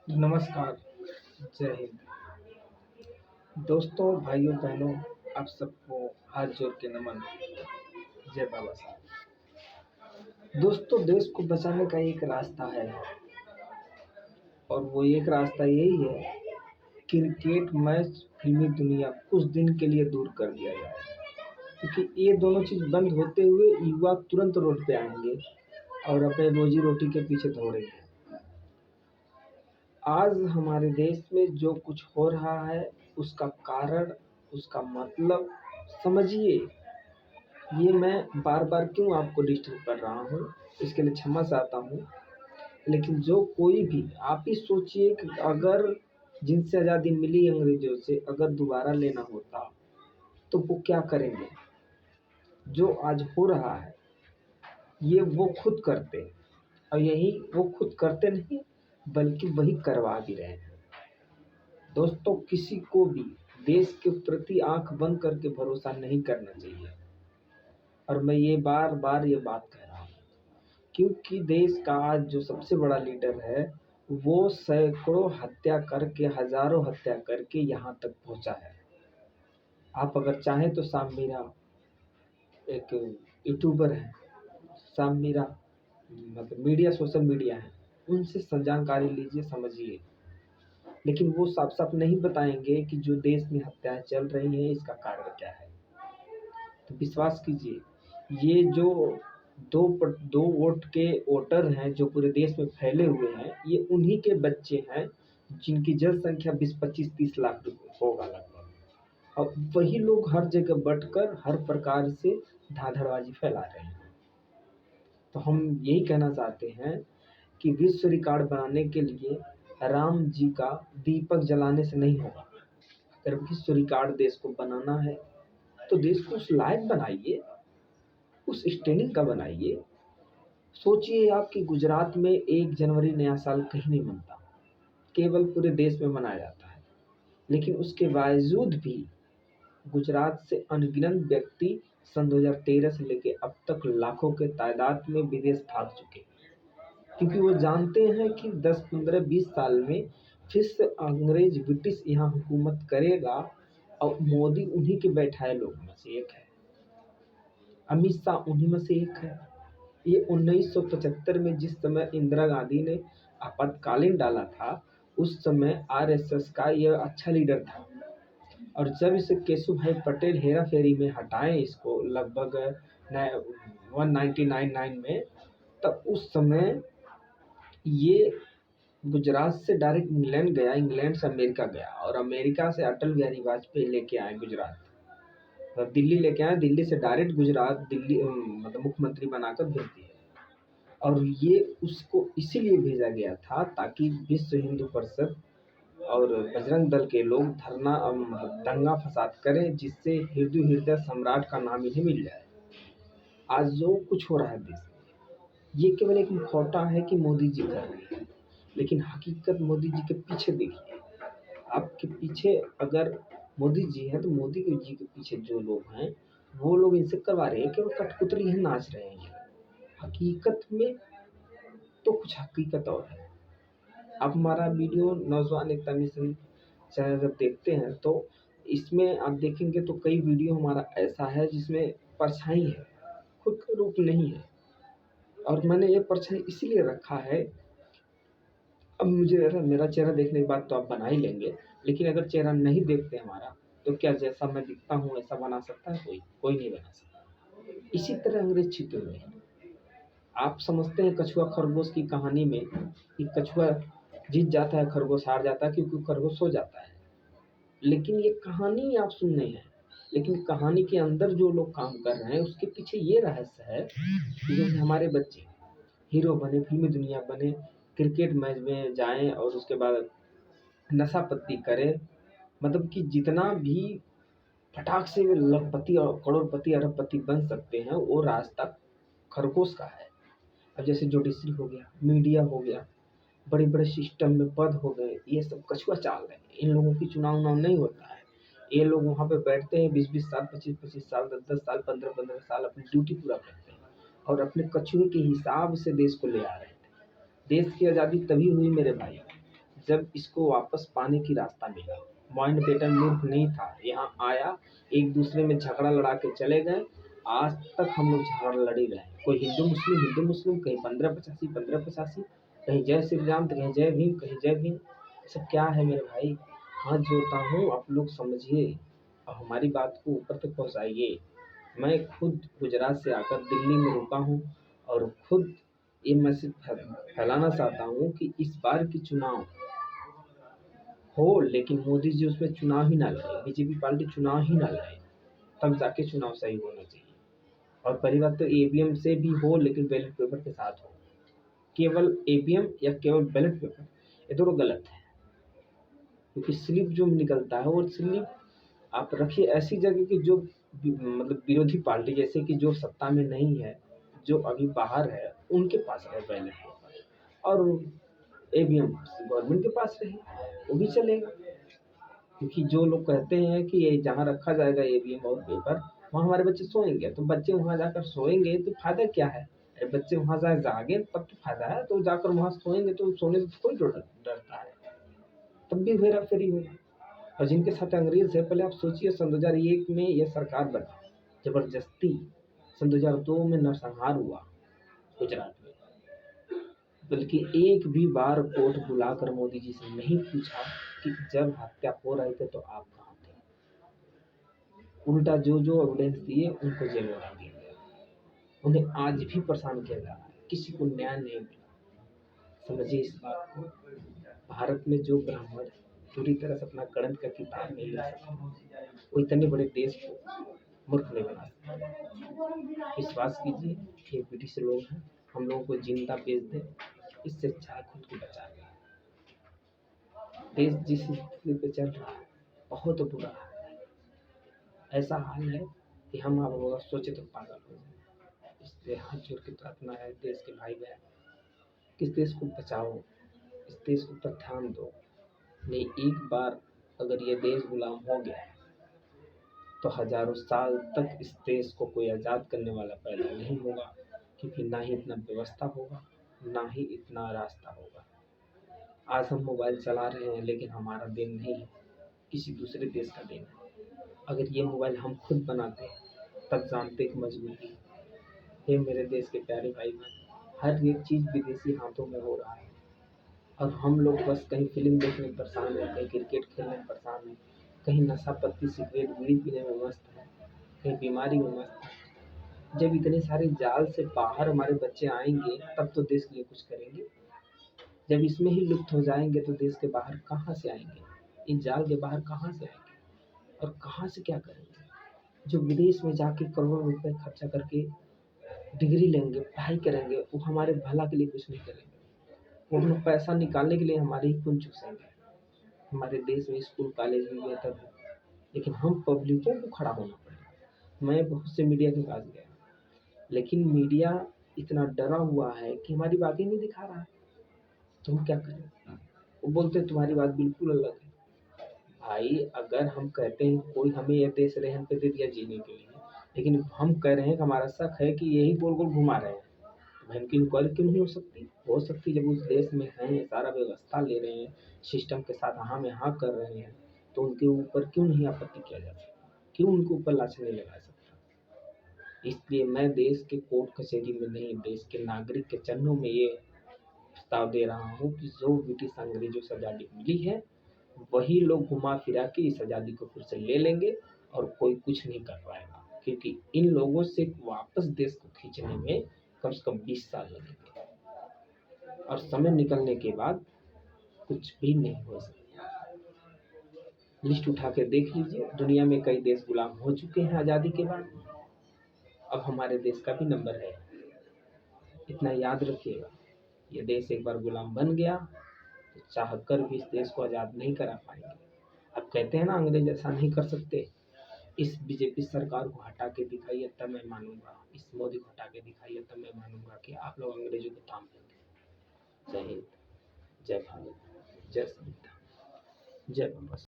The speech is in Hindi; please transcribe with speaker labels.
Speaker 1: नमस्कार, जय हिंद। दोस्तों, भाइयों, बहनों, आप सबको हाथ जोड़ के नमन। जय बाबा साहब। दोस्तों, देश को बचाने का एक रास्ता है और वो एक रास्ता यही है, क्रिकेट मैच फिल्मी दुनिया कुछ दिन के लिए दूर कर दिया जाए। क्योंकि ये दोनों चीज़ बंद होते हुए युवा तुरंत रोड पे आएंगे और अपने रोजी रोटी के पीछे दौड़ेंगे। आज हमारे देश में जो कुछ हो रहा है, उसका कारण, उसका मतलब समझिए। ये मैं बार-बार क्यों आपको डिस्टर्ब कर रहा हूँ, इसके लिए क्षमा चाहता हूँ। लेकिन जो कोई भी आप ही सोचिए कि अगर जिनसे आज़ादी मिली अंग्रेज़ों से अगर दोबारा लेना होता, तो वो क्या करेंगे? जो आज हो रहा है, ये वो खुद करते और यही वो खुद करते नहीं, बल्कि वही करवा भी रहे हैं। दोस्तों, किसी को भी देश के प्रति आँख बंद करके भरोसा नहीं करना चाहिए और मैं ये बार-बार ये बात कह रहा हूँ, क्योंकि देश का आज जो सबसे बड़ा लीडर है, वो सैकड़ों हत्या करके, हज़ारों हत्या करके यहाँ तक पहुँचा है। आप अगर चाहें तो साम मीरा एक यूट्यूबर हैं, साम मीरा मतलब मीडिया सोशल मीडिया है, उनसे जानकारी लीजिए, समझिए। लेकिन वो साफ-साफ नहीं बताएँगे कि जो देश में हत्याएँ चल रही हैं, इसका कारण क्या है। तो विश्वास कीजिए, ये जो 2 वोट के वोटर हैं जो पूरे देश में फैले हुए हैं, ये उन्हीं के बच्चे हैं जिनकी जनसंख्या 20, 25, 30 लाख होगा लगभग। और वही लोग हर जगह बँटकर हर प्रकार से धांधड़बाज़ी फैला रहे हैं। तो हम यही कहना चाहते हैं कि विश्व रिकॉर्ड बनाने के लिए राम जी का दीपक जलाने से नहीं होगा। अगर विश्व रिकॉर्ड देश को बनाना है, तो देश को उस लायक बनाइए, उस स्टैंडिंग का बनाइए। सोचिए आप कि गुजरात में 1 जनवरी नया साल कहीं नहीं मनता, केवल पूरे देश में मनाया जाता है। लेकिन उसके बावजूद भी गुजरात से अनगिनत व्यक्ति सन 2013 से लेके अब तक लाखों के तादाद में विदेश भाग चुके हैं। क्योंकि वो जानते हैं कि 10, 15, 20 साल में फिर से अंग्रेज ब्रिटिश यहाँ हुकूमत करेगा और मोदी उन्हीं के बैठाए लोगों में से एक है। अमित शाह उन्हीं में से एक है। ये 1975 में जिस समय इंदिरा गांधी ने आपातकालीन डाला था, उस समय आरएसएस का यह अच्छा लीडर था। और जब इसे केशु भाई पटेल हेरा फेरी में हटाएं इसको लगभग 1999 में, तब उस समय ये गुजरात से डायरेक्ट इंग्लैंड गया, इंग्लैंड से अमेरिका गया और अमेरिका से अटल बिहारी वाजपेयी लेके आए गुजरात। मतलब दिल्ली लेके आए, दिल्ली से डायरेक्ट गुजरात दिल्ली मतलब मुख्यमंत्री बनाकर भेज दिए। और ये उसको इसीलिए भेजा गया था ताकि विश्व हिंदू परिषद और बजरंग दल के लोग धरना दंगा फसाद करें, जिससे हिंदू हृदय सम्राट का नाम इन्हें मिल जाए। आज जो कुछ हो रहा है देश में, ये केवल एक मुखौटा है कि मोदी जी कर रहे हैं, लेकिन हकीकत मोदी जी के पीछे देखिए। आपके पीछे अगर मोदी जी हैं, तो मोदी जी के पीछे जो लोग हैं, वो लोग इनसे करवा रहे हैं, केवल कठपुतली ही नाच रहे हैं। हकीकत में तो कुछ हकीकत और है। आप हमारा वीडियो नौजवान एकता मिशन चैनल जब देखते हैं, तो इसमें आप देखेंगे तो कई वीडियो हमारा ऐसा है जिसमें परछाई है, खुद का रूप नहीं है। और मैंने ये परछाई इसीलिए रखा है, अब मुझे मेरा चेहरा देखने के बाद तो आप बना ही लेंगे, लेकिन अगर चेहरा नहीं देखते हमारा, तो क्या जैसा मैं दिखता हूँ ऐसा बना सकता है कोई? कोई नहीं बना सकता। इसी तरह अंग्रेज छिपे हुए हैं। आप समझते हैं कछुआ खरगोश की कहानी में कि कछुआ जीत जाता है, खरगोश हार जाता है क्योंकि खरगोश सो जाता है। लेकिन ये कहानी आप सुन रहे हैं, लेकिन कहानी के अंदर जो लोग काम कर रहे हैं, उसके पीछे ये रहस्य है कि जैसे हमारे बच्चे हीरो बने, फिल्मी दुनिया बने, क्रिकेट मैच में जाएँ और उसके बाद नशा पत्ती करें, मतलब कि जितना भी फटाक से वे लखपति और करोड़पति, अरबपति बन सकते हैं, वो रास्ता खरगोश का है। अब जैसे जुडिशरी हो गया, मीडिया हो गया, बड़े-बड़े सिस्टम में पद हो गए, ये सब कछुआ चाल है। इन लोगों की चुनाव-उनाव नहीं होता है। ये लोग वहाँ पे बैठते हैं 20-20 साल, 25-25 साल, 10-10 साल, 15-15 साल अपनी ड्यूटी पूरा करते हैं और अपने कछुए के हिसाब से देश को ले आ रहे थे। देश की आज़ादी तभी हुई मेरे भाई, जब इसको वापस पाने की रास्ता मिला। माउंटबेटन मूर्ख नहीं था, यहाँ आया, एक दूसरे में झगड़ा लड़ा के चले गए। आज तक हम लोग झगड़ा लड़ी रहे, कोई हिंदू मुस्लिम, कहीं 15-85, कहीं जय श्री राम तो कहीं जय भीम, कहीं जय भीम। सब क्या है मेरे भाई, हाथ जोड़ता हूँ आप लोग समझिए और हमारी बात को ऊपर तक पहुँचाइए। मैं खुद गुजरात से आकर दिल्ली में रुका हूँ और खुद ये मैसेज फैलाना चाहता हूँ कि इस बार की चुनाव हो, लेकिन मोदी जी उसमें चुनाव ही ना लड़े, बीजेपी पार्टी चुनाव ही ना लड़े, तब जाके चुनाव सही होना चाहिए। और पहली बात तो ईवीएम से भी हो, लेकिन बैलेट पेपर के साथ हो। केवल ईवीएम या केवल बैलेट पेपर, ये दोनों गलत है, क्योंकि स्लिप जो निकलता है वो स्लिप आप रखिए ऐसी जगह की जो मतलब विरोधी पार्टी, जैसे कि जो सत्ता में नहीं है, जो अभी बाहर है, उनके पास रहे बैलेट पेपर, और ईवीएम गवर्नमेंट के पास रहे, वो भी चलेगा। क्योंकि जो लोग कहते हैं कि ये जहाँ रखा जाएगा ईवीएम और पेपर, वहाँ हमारे बच्चे सोएंगे, तो बच्चे वहाँ जाकर सोएंगे तो फायदा क्या है? अरे बच्चे वहाँ जागे तब तो फायदा है, तो जाकर वहाँ सोएंगे तो सोने से कोई डरता है, तब भी हेरा फेरी होगा। और जिनके साथ अंग्रेज है, पहले आप सोचिए, सन 2001 में यह सरकार बना जबरदस्ती, सन 2002 में नरसंहार हुआ गुजरात में, बल्कि एक भी बार कोर्ट बुलाकर मोदी जी से नहीं पूछा कि जब हत्या हो रहे थे तो आप कहाँ थे। उल्टा जो जो एविडेंस दिए उनको जेल में डाल दिया गया, उन्हें आज भी परेशान किया जा रहा है, किसी को न्याय नहीं मिला। समझिए इस बात को, भारत में जो ब्राह्मण पूरी तरह से अपना गणित का किताब नहीं ले सकते, वो इतने बड़े देश को मूर्ख नहीं बना सकते। विश्वास कीजिए, ये ब्रिटिश लोग हैं, हम लोगों को जिंदा बेच दें, इससे अच्छा है खुद को बचा लें। देश जिस स्थिति पे चल रहा है बहुत बुरा है, ऐसा हाल है कि हम आप लोग सोचे तो पागल हो जाए। इसलिए हाथ जोड़ के प्रार्थना है देश के भाई बहन, किस देश को बचाओ, इस देश को पर ध्यान दो। नहीं, एक बार अगर ये देश गुलाम हो गया तो हजारों साल तक इस देश को कोई आज़ाद करने वाला पैदा नहीं होगा, क्योंकि ना ही इतना व्यवस्था होगा, ना ही इतना रास्ता होगा। आज हम मोबाइल चला रहे हैं, लेकिन हमारा देन नहीं है, किसी दूसरे देश का देन है। अगर ये मोबाइल हम खुद बनाते तब जानते कि मजबूरी है। ये मेरे देश के प्यारे भाई बहन, हर एक चीज़ विदेशी हाथों में हो रहा है और हम लोग बस कहीं फिल्म देखने में परेशान है, कहीं क्रिकेट खेलने में परेशान है, कहीं नशा पत्ती सिगरेट बीड़ी पीने में मस्त है, कहीं बीमारी में मस्त है। जब इतने सारे जाल से बाहर हमारे बच्चे आएंगे तब तो देश के लिए कुछ करेंगे, जब इसमें ही लुप्त हो जाएंगे तो देश के बाहर कहाँ से आएंगे, इन जाल के बाहर कहाँ से आएंगे और कहाँ से क्या करेंगे? जो विदेश में जाके करोड़ों रुपए खर्चा करके डिग्री लेंगे, पढ़ाई करेंगे, वो हमारे भला के लिए कुछ नहीं करेंगे, वो अपना पैसा निकालने के लिए हमारे ही खून चूसेंगे। हमारे देश में स्कूल कॉलेज भी बेहतर है, लेकिन हम पब्लिकों को खड़ा होना पड़ेगा। मैं बहुत से मीडिया के पास गया, लेकिन मीडिया इतना डरा हुआ है कि हमारी बात ही नहीं दिखा रहा है, तो हम क्या करें? वो बोलते हैं तुम्हारी बात बिल्कुल अलग है। भाई अगर हम कहते हैं कोई हमें यह देश रहन पे दे दिया जीने के लिए, लेकिन हम कह रहे हैं कि हमारा शक है कि यही गोल गोल घुमा रहे हैं, तो इनकी इंक्वायरी क्यों नहीं हो सकती? हो सकती, जब उस देश में हैं, सारा व्यवस्था ले रहे हैं, सिस्टम के साथ हम यहाँ कर रहे हैं, तो उनके ऊपर क्यों नहीं आपत्ति किया जा सकता? क्यों उनके ऊपर लाश नहीं लगा सकता? इसलिए मैं देश के कोर्ट कचहरी में नहीं, देश के नागरिक के चरणों में ये प्रस्ताव दे रहा हूँ कि जो ब्रिटिश अंग्रेजों से आज़ादी मिली है, वही लोग घुमा फिरा के इस आज़ादी को फिर से ले लेंगे और कोई कुछ नहीं कर पाएगा, क्योंकि इन लोगों से वापस देश को खींचने में कम से कम 20 साल लगेंगे और समय निकलने के बाद कुछ भी नहीं हो सकता। लिस्ट उठा के देख लीजिए, दुनिया में कई देश गुलाम हो चुके हैं आज़ादी के बाद, अब हमारे देश का भी नंबर है। इतना याद रखिएगा, ये देश एक बार गुलाम बन गया तो चाह कर भी इस देश को आज़ाद नहीं करा पाएंगे। अब कहते हैं ना अंग्रेज ऐसा नहीं कर सकते, इस बीजेपी सरकार को हटा के दिखाइए तब मैं मानूंगा, इस मोदी को हटा के दिखाइए तब मैं मानूंगा कि आप लोग अंग्रेजों को थाम लेंगे। जय हिंद, जय भारत, जय संविधान, जय बाबा।